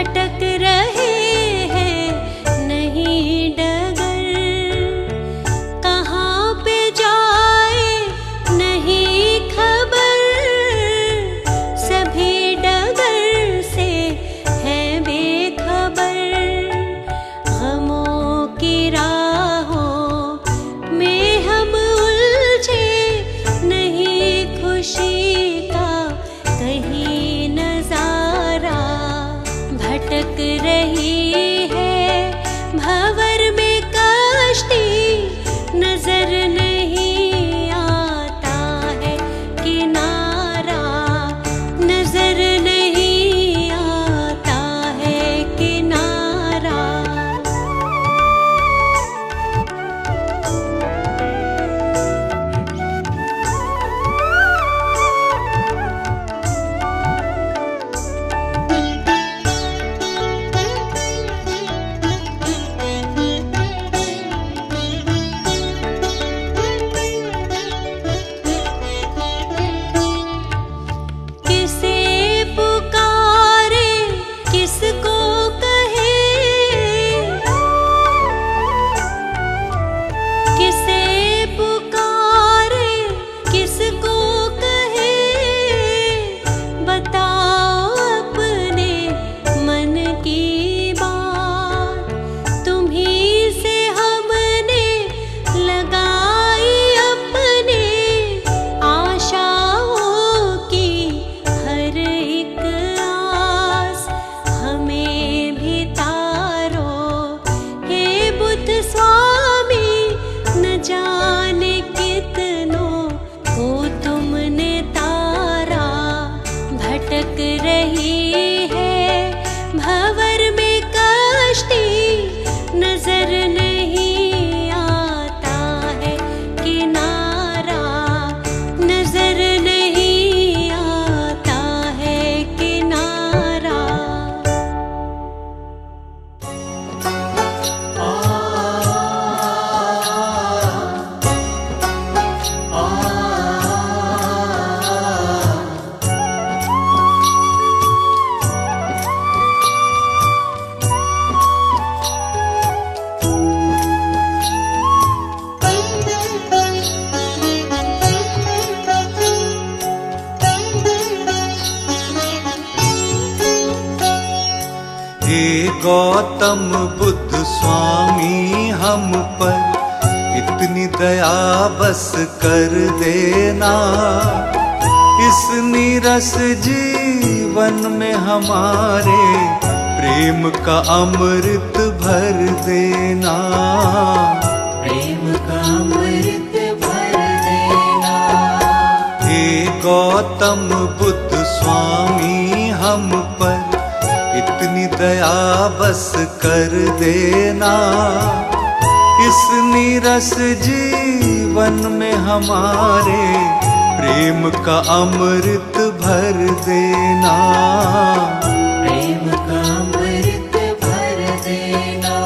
भटक रहे हैं नहीं डगर, कहाँ पे जाए नहीं खबर, सभी डगर से है बेखबर। गमों की राहों में हम उलझे, नहीं खुशी का कहीं नजारा। भटक रही है भंवर में कश्ती, नजर नहीं आता है किनारा, नजर नहीं आता है किनारा। किसे पुकारे किसको कहे, किसे पुकारे किसको कहे, बताओ अपने मन की बात। तुम्हीं से हमने लगाई अपने आशाओं की हर एक आस। हमें भी तारो हे बुद्ध स्वामी, न जाने कितनों को तुमने तारा। भटक रही है भंवर में कश्ती, नजर नहीं आता है किनारा, नजर नहीं आता है किनारा। हे गौतम बुद्ध स्वामी, हम पर इतनी दया बस कर देना। इस नीरस जीवन में हमारे प्रेम का अमृत भर देना, प्रेम का अमृत भर देना। हे गौतम बुद्ध स्वामी, हम पर इतनी दया बस कर देना। इस नीरस जीवन में हमारे प्रेम का अमृत भर देना, प्रेम का अमृत भर देना।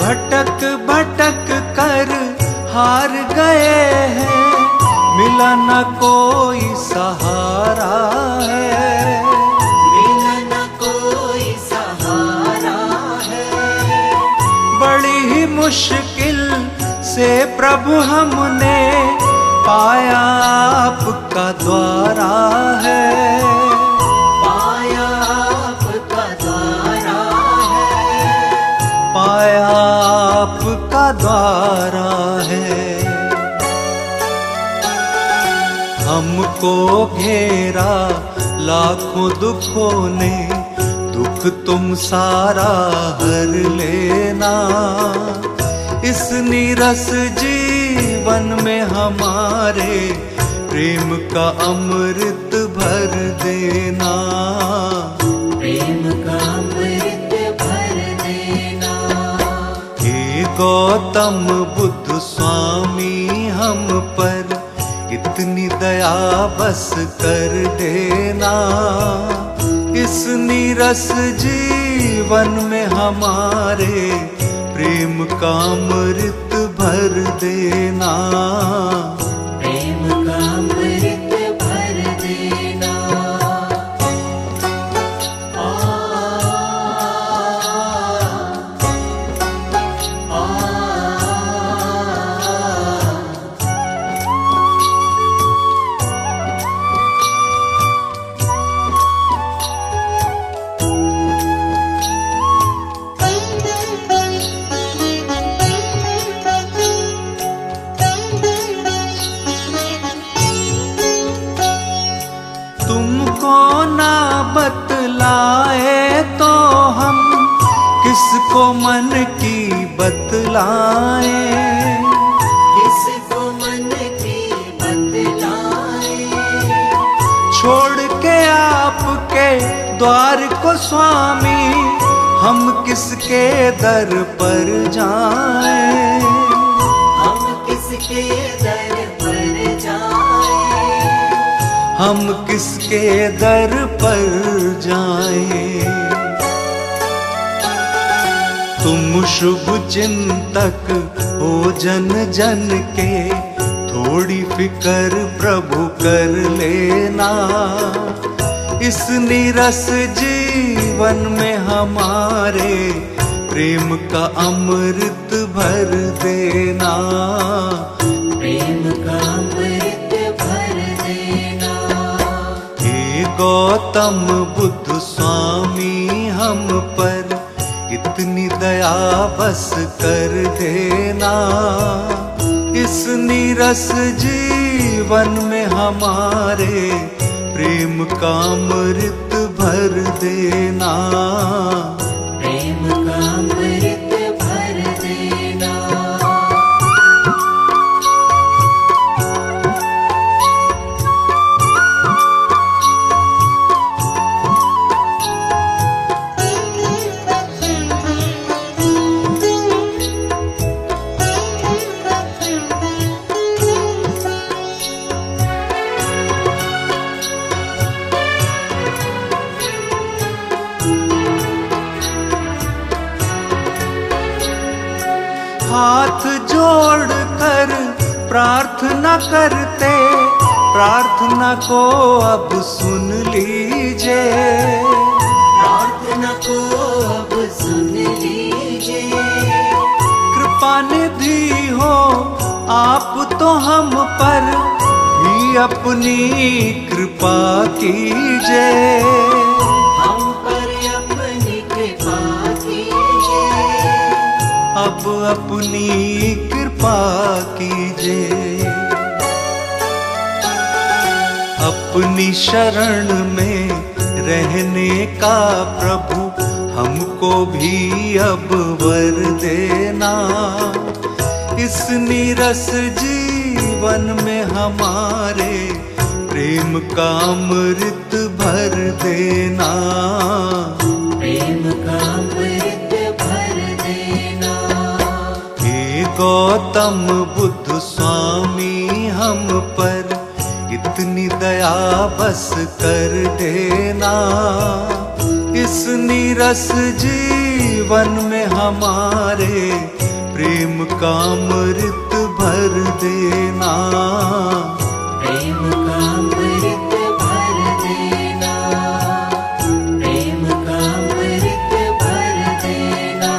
भटक भटक कर हार गए हैं, मिला न कोई सहारा है, मिला न कोई सहारा है। बड़ी ही मुश्किल से प्रभु हमने पाया आपका द्वारा है, पाया आपका द्वारा है, पाया आपका द्वारा है। हमको घेरा लाखों दुखों ने, दुख तुम सारा हर लेना। इस नीरस जीवन में हमारे प्रेम का अमृत भर देना, प्रेम का अमृत भर गौतम बुद्ध स्वामी हम पर इतनी दया बस कर देना, इस नीरस जीवन में हमारे प्रेम का अमृत भर देना, प्रेम का अमृत भर देना। तुमको ना बतलाए तो हम किसको मन की बतलाए, किसको मन की बतलाए। छोड़ के आपके द्वार को स्वामी हम किसके दर पर जाएं, हम किसके दर पर जाएं, हम किसके दर पर जाएं। तुम शुभ चिंतक हो जन जन के, थोड़ी फिकर प्रभु कर लेना, इस नीरस जीवन में हमारे प्रेम का अमृत भर देना, प्रेम का अमृत भर देना। हे गौतम बुद्ध स्वामी हम पर इतनी दया बस कर देना, इस नीरस जीवन में हमारे प्रेम का अमृत भर देना, प्रेम का अमृत भर देना। हाथ जोड़ कर प्रार्थना करते, प्रार्थना को अब सुन लीजिए, प्रार्थना को अब सुन लीजिए। कृपा निधि हो आप तो हम पर भी अपनी कृपा कीजिए, हम पर अपनी कृपा कीजिए, अब अपनी कृपा कीजिए। अपनी शरण में रहने का प्रभु हमको भी अब वर देना, इस नीरस जीवन में हमारे प्रेम का अमृत भर देना, प्रेम का अमृत भर देना। हे गौतम बुद्ध स्वामी हम पर इतनी दया बस कर देना, इस नीरस जीवन में हमारे प्रेम का अमृत भर देना, प्रेम का अमृत भर देना, प्रेम का अमृत भर देना।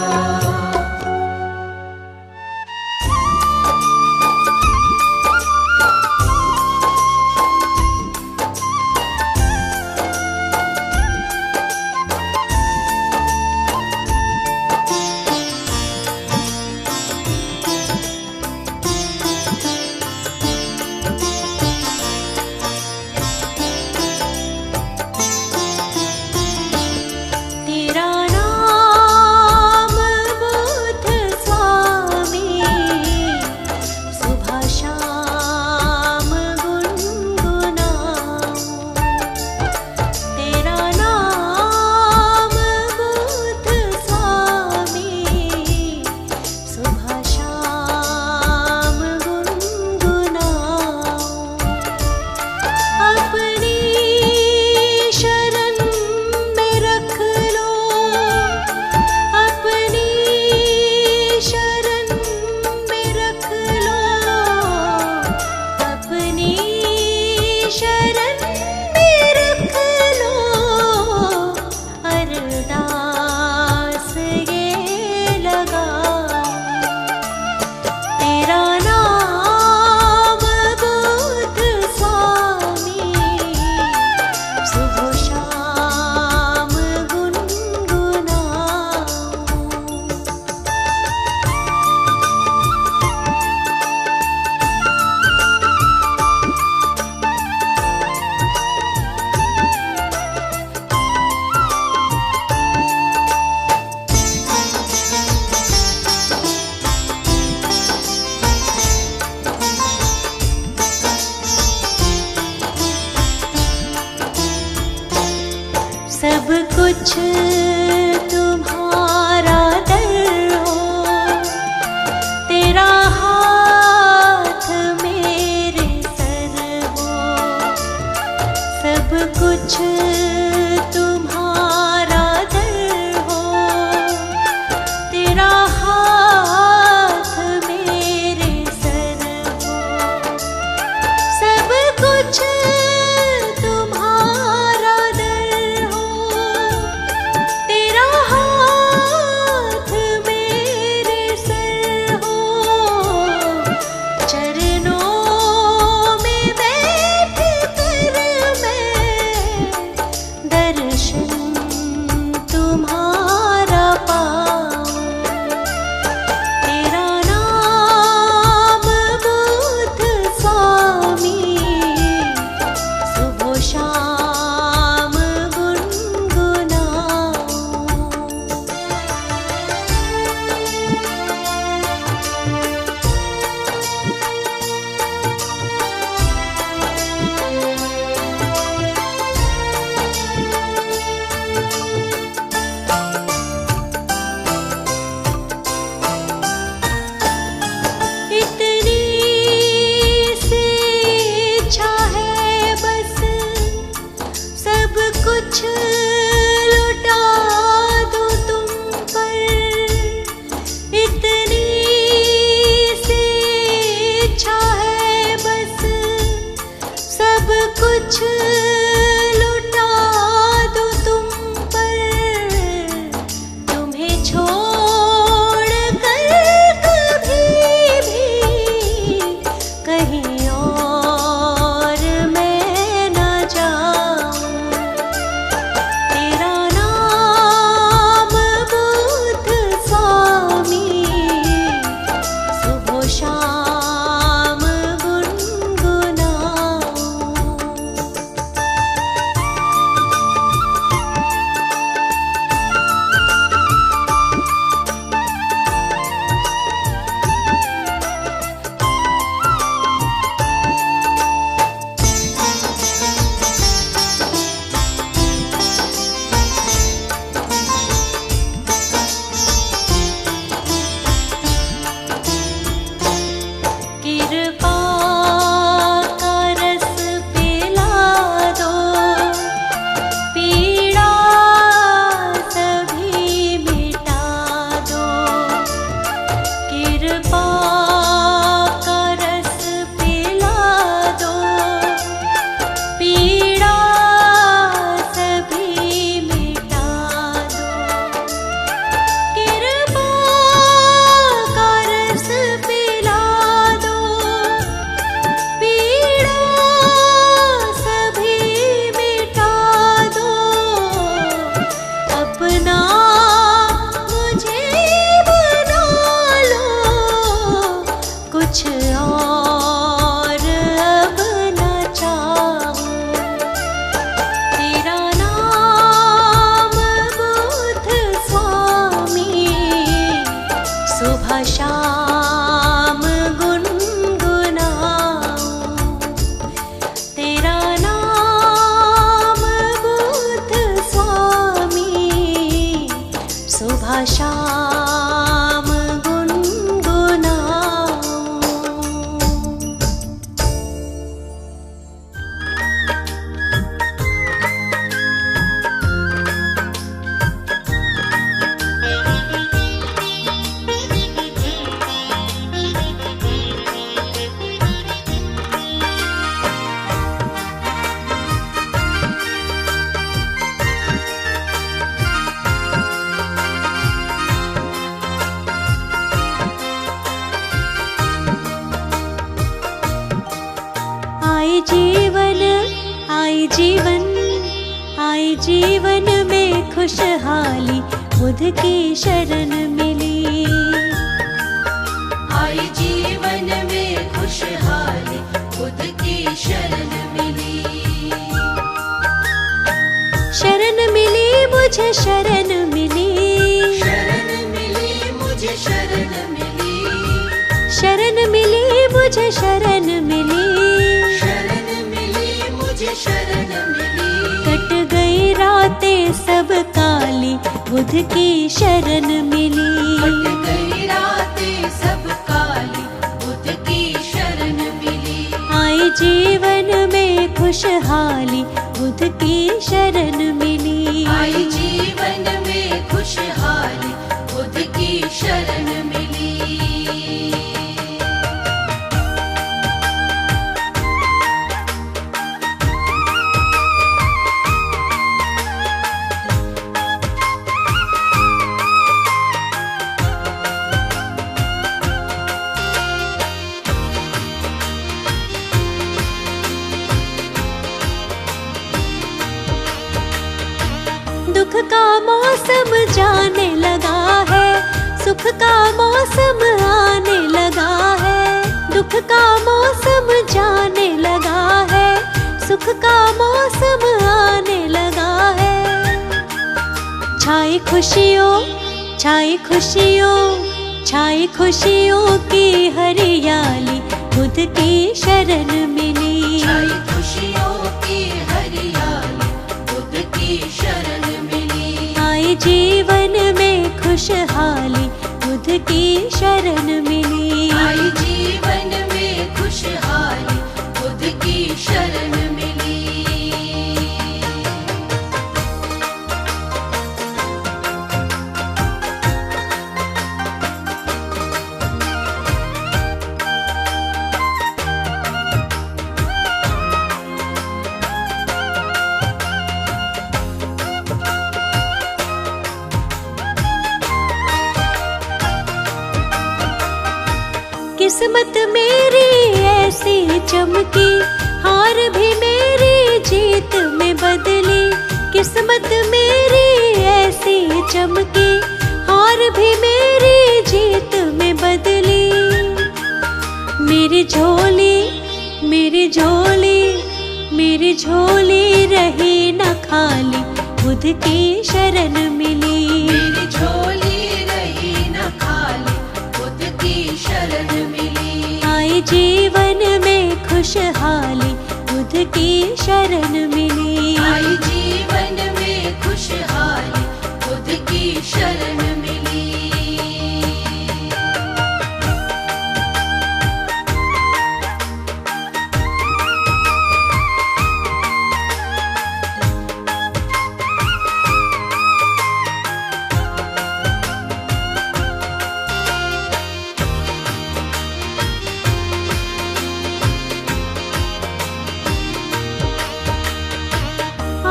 शाम गुनगुनाऊं तेरा नाम बुद्ध स्वामी, सुबह शाम गुनगुनाऊं। आई जीवन आई जीवन में खुशहाली बुद्ध की शरण मिली। आई जीवन में खुशहाली बुद्ध की शरण मिली। शरण मिली मुझे शरण मिली, शरण मिली मुझे शरण मिली। शरण मिली मुझे शरण मिली, शरण मिली मुझे शरण मिली। कट गई रातें सब काली बुद्ध की शरण मिली। कट गई रातें सब काली बुद्ध की शरण मिली। आई जीवन में खुशहाली बुद्ध की शरण मिली। आई जीवन में खुशहाली बुद्ध की शरण मिली। दुख का मौसम जाने लगा है, सुख का मौसम आने लगा है। दुख का मौसम जाने लगा है, सुख का मौसम आने लगा है। छाई खुशियों छाई खुशियों छाई खुशियों की हरियाली बुद्ध की शरण मिली। छाई खुशियों की हरियाली बुद्ध की शरण मिली। आई जीवन में खुशहाली बुद्ध की शरण मिली। आई जीवन में खुशहाली बुद्ध की शरण मिली। किस्मत मेरी ऐसी चमकी, हार भी मेरी जीत में बदली। किस्मत मेरी ऐसी चमकी, हार भी मेरी जीत में बदली। मेरी झोली मेरी झोली मेरी झोली रही न खाली बुद्ध की शरण मिली। मेरी झोली रही न खाली बुद्ध की शरण मिली। आई जीवन में खुशहाली बुद्ध की शरण मिली। आई जीवन में खुशहाली बुद्ध की शरण मिली।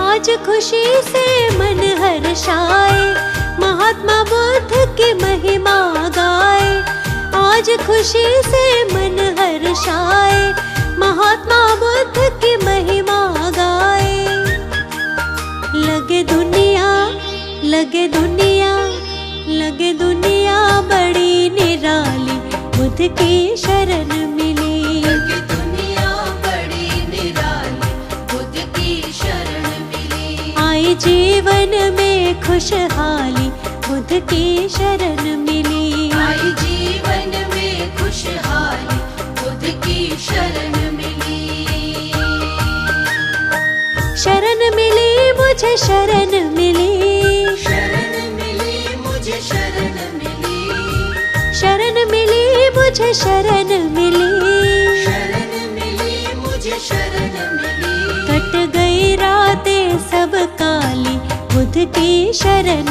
आज खुशी से मन हर्षाए, महात्मा बुद्ध की महिमा गाए। आज खुशी से मन हर्षाए, महात्मा बुद्ध की महिमा गाए। लगे दुनिया लगे दुनिया लगे दुनिया बड़ी निराली बुद्ध की शरण मिली। लगे दुनिया बड़ी निराली बुद्ध की शरण मिली। आई जीवन में खुशहाली बुद्ध की शरण मिली। आई जीवन मुझे शरण मिली, शरण मिली मुझे शरण मिली, शरण मिली मुझे शरण मिली, शरण मिली मुझे शरण मिली। कट गई रातें सब काली, बुद्ध की शरण